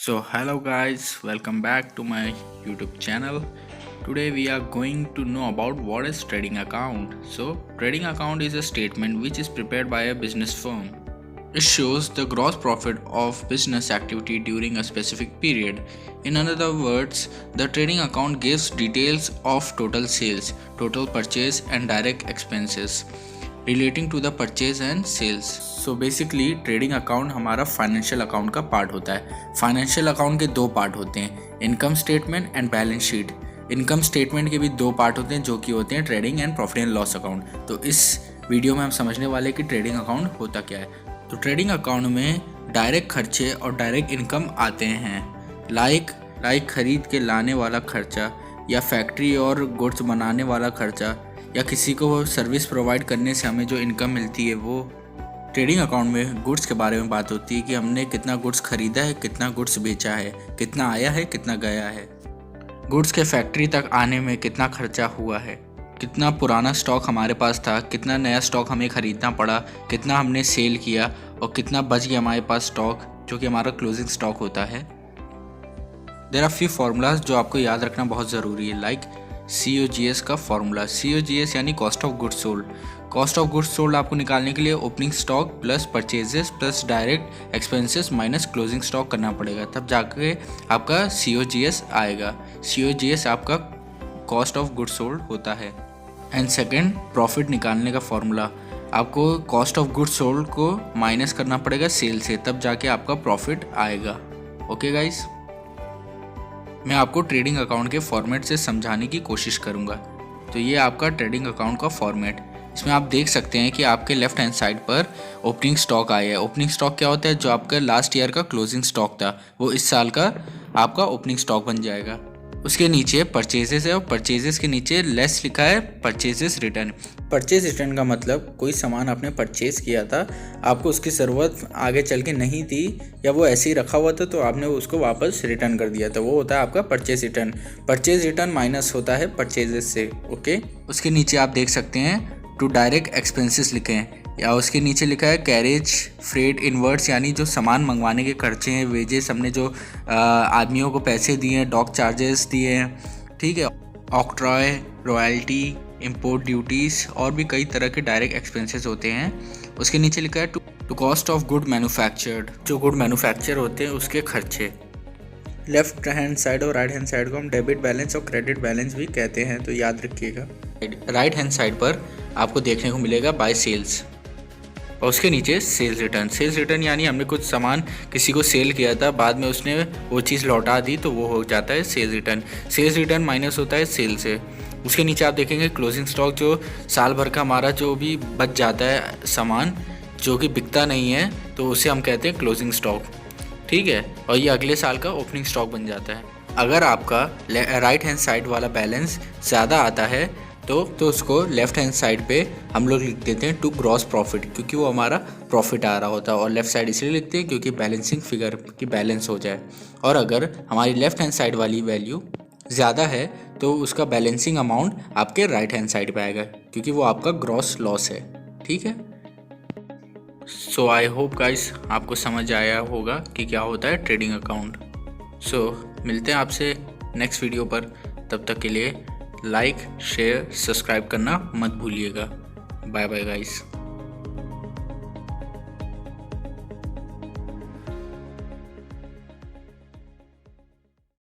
So hello guys, welcome back to my YouTube channel. Today we are going to know about what is trading account. So trading account is a statement which is prepared by a business firm. It shows the gross profit of business activity during a specific period. In other words, the trading account gives details of total sales, total purchase and direct expenses relating to the purchase and sales. So basically trading account हमारा financial account का part होता है। Financial account के दो part होते हैं, income statement and balance sheet. Income statement के भी दो पार्ट होते हैं जो कि होते हैं trading and profit and loss account. तो इस वीडियो में हम समझने वाले कि ट्रेडिंग अकाउंट होता क्या है। तो ट्रेडिंग अकाउंट में डायरेक्ट खर्चे और डायरेक्ट इनकम आते हैं। लाइक खरीद के लाने वाला खर्चा या फैक्ट्री और गुड्स बनाने वाला खर्चा या किसी को सर्विस प्रोवाइड करने से हमें जो इनकम मिलती है वो। ट्रेडिंग अकाउंट में गुड्स के बारे में बात होती है कि हमने कितना गुड्स खरीदा है, कितना गुड्स बेचा है, कितना आया है, कितना गया है। गुड्स के फैक्ट्री तक आने में कितना खर्चा हुआ है, कितना पुराना स्टॉक हमारे पास था, कितना नया स्टॉक हमें ख़रीदना पड़ा, कितना हमने सेल किया और कितना बच गया हमारे पास स्टॉक जो कि हमारा क्लोजिंग स्टॉक होता है। देयर आर फ्यू फार्मूलाज जो आपको याद रखना बहुत ज़रूरी है। लाइक COGS का फार्मूला, COGS यानी cost of goods sold. Cost of goods sold आपको निकालने के लिए opening stock plus purchases plus direct expenses minus closing stock करना पड़ेगा, तब जाके आपका COGS आएगा। COGS आपका कॉस्ट ऑफ गुड्स सोल्ड होता है। एंड सेकेंड, प्रॉफिट निकालने का फार्मूला, आपको कॉस्ट ऑफ गुड्स सोल्ड को माइनस करना पड़ेगा सेल से, तब जाके आपका प्रॉफिट आएगा। ओके गाइस, मैं आपको ट्रेडिंग अकाउंट के फॉर्मेट से समझाने की कोशिश करूंगा। तो ये आपका ट्रेडिंग अकाउंट का फॉर्मेट, इसमें आप देख सकते हैं कि आपके लेफ्ट हैंड साइड पर ओपनिंग स्टॉक आया है। ओपनिंग स्टॉक क्या होता है? जो आपका लास्ट ईयर का क्लोजिंग स्टॉक था वो इस साल का आपका ओपनिंग स्टॉक बन जाएगा। उसके नीचे परचेजेस है और परचेजेस के नीचे लेस लिखा है परचेजेस रिटर्न। परचेज रिटर्न का मतलब कोई सामान आपने परचेज किया था, आपको उसकी ज़रूरत आगे चल के नहीं थी या वो ऐसे ही रखा हुआ था तो आपने उसको वापस रिटर्न कर दिया था, वो होता है आपका purchase return. Purchase return minus होता है परचेजेस से। ओके, उसके नीचे आप देख सकते हैं टू डायरेक्ट एक्सपेंसेस लिखे हैं या उसके नीचे लिखा है कैरेज फ्रेट इनवर्ट्स, यानी जो सामान मंगवाने के खर्चे हैं, वेजेस हमने जो आदमियों को पैसे दिए हैं, डॉक चार्जेस दिए हैं, ठीक है, ऑक्ट्रॉय, रॉयल्टी, इंपोर्ट ड्यूटीज़ और भी कई तरह के डायरेक्ट एक्सपेंसेस होते हैं। उसके नीचे लिखा है to cost of good manufactured, जो गुड मैन्युफैक्चर होते हैं उसके खर्चे। लेफ्ट हैंड साइड और राइट हैंड साइड को हम डेबिट बैलेंस और क्रेडिट बैलेंस भी कहते हैं, तो याद रखिएगा। राइट हैंड साइड पर आपको देखने को मिलेगा बाय सेल्स और उसके नीचे सेल्स रिटर्न। सेल्स रिटर्न यानी हमने कुछ सामान किसी को सेल किया था, बाद में उसने वो चीज़ लौटा दी तो वो हो जाता है sales return. Sales return minus होता है सेल से। उसके नीचे आप देखेंगे क्लोजिंग स्टॉक, जो साल भर का हमारा जो भी बच जाता है सामान जो कि बिकता नहीं है तो उसे हम कहते हैं क्लोजिंग स्टॉक, ठीक है, और ये अगले साल का ओपनिंग स्टॉक बन जाता है। अगर आपका राइट हैंड साइड वाला बैलेंस ज़्यादा आता है तो उसको लेफ़्ट हैंड साइड पे हम लोग लिख देते हैं टू ग्रॉस प्रॉफिट, क्योंकि वो हमारा प्रॉफिट आ रहा होता है। और लेफ़्ट साइड इसलिए लिखते हैं क्योंकि बैलेंसिंग फिगर की बैलेंस हो जाए। और अगर हमारी लेफ़्ट हैंड साइड वाली वैल्यू ज़्यादा है तो उसका बैलेंसिंग अमाउंट आपके राइट हैंड साइड पे आएगा, क्योंकि वो आपका ग्रॉस लॉस है, ठीक है। सो आई होप गाइस आपको समझ आया होगा कि क्या होता है ट्रेडिंग अकाउंट। सो मिलते हैं आपसे नेक्स्ट वीडियो पर, तब तक के लिए लाइक शेयर सब्सक्राइब करना मत भूलिएगा। Bye bye guys.